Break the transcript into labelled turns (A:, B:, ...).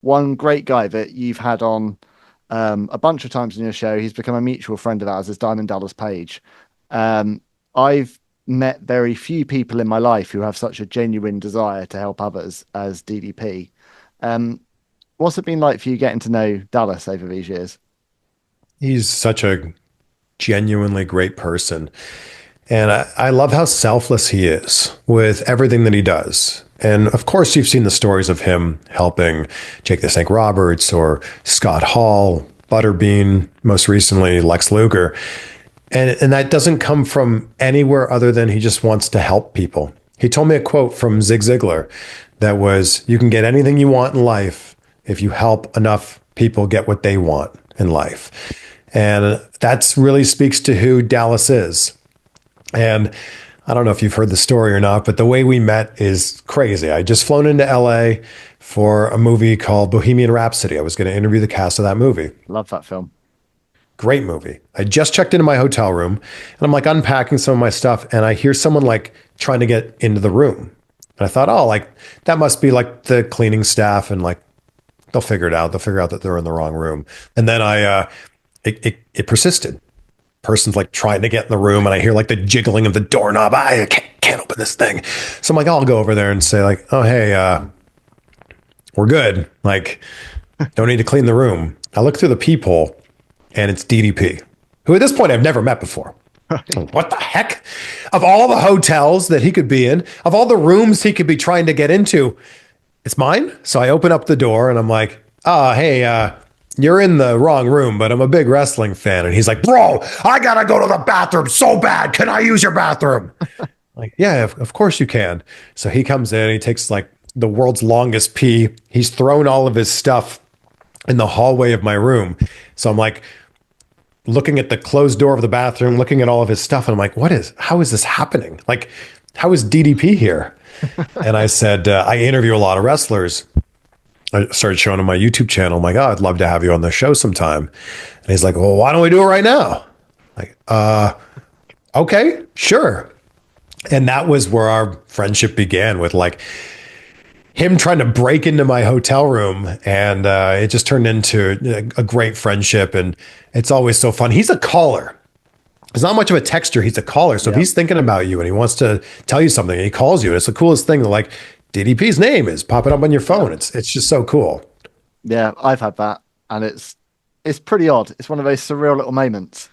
A: one great guy that you've had on a bunch of times in your show. He's become a mutual friend of ours, is Diamond Dallas Page. I've met very few people in my life who have such a genuine desire to help others as DDP. Um, what's it been like for you getting to know Dallas over these years?
B: He's such a genuinely great person. And I love how selfless he is with everything that he does. And of course, you've seen the stories of him helping Jake the Snake Roberts or Scott Hall, Butterbean, most recently Lex Luger. And that doesn't come from anywhere other than he just wants to help people. He told me a quote from Zig Ziglar that was, "You can get anything you want in life if you help enough people get what they want in life." And that's really speaks to who Dallas is. And I don't know if you've heard the story or not, but the way we met is crazy. I just flown into LA for a movie called Bohemian Rhapsody. I was going to interview the cast of that movie.
A: Love that film.
B: Great movie. I just checked into my hotel room and I'm like unpacking some of my stuff and I hear someone like trying to get into the room. And I thought, oh, like that must be like the cleaning staff and like they'll figure it out. They'll figure out that they're in the wrong room. And then it persisted. Person's like trying to get in the room and I hear like the jiggling of the doorknob. I can't open this thing. So I'm like, I'll go over there and say like, oh, hey, we're good. Like, don't need to clean the room. I look through the peephole and it's DDP, who at this point I've never met before. What the heck? Of all the hotels that he could be in, of all the rooms he could be trying to get into, it's mine. So I open up the door and I'm like, oh, hey, you're in the wrong room, but I'm a big wrestling fan. And he's like, bro, I gotta go to the bathroom so bad. Can I use your bathroom? Like, yeah, of course you can. So he comes in, he takes like the world's longest pee. He's thrown all of his stuff in the hallway of my room. So I'm like looking at the closed door of the bathroom, looking at all of his stuff. And I'm like, how is this happening? Like, how is DDP here? And I said, I interview a lot of wrestlers. I started showing him my YouTube channel. I'm like, oh, I'd love to have you on the show sometime. And he's like, well, why don't we do it right now? Like, okay, sure. And that was where our friendship began with like him trying to break into my hotel room. And it just turned into a great friendship. And it's always so fun. He's a caller. He's not much of a texter. He's a caller. So if
A: Yeah.
B: he's thinking about you and he wants to tell you something and he calls you, it's the coolest thing. Like DDP's name is popping up on your phone. It's just so cool.
A: Yeah, I've had that, and it's pretty odd. It's one of those surreal little moments.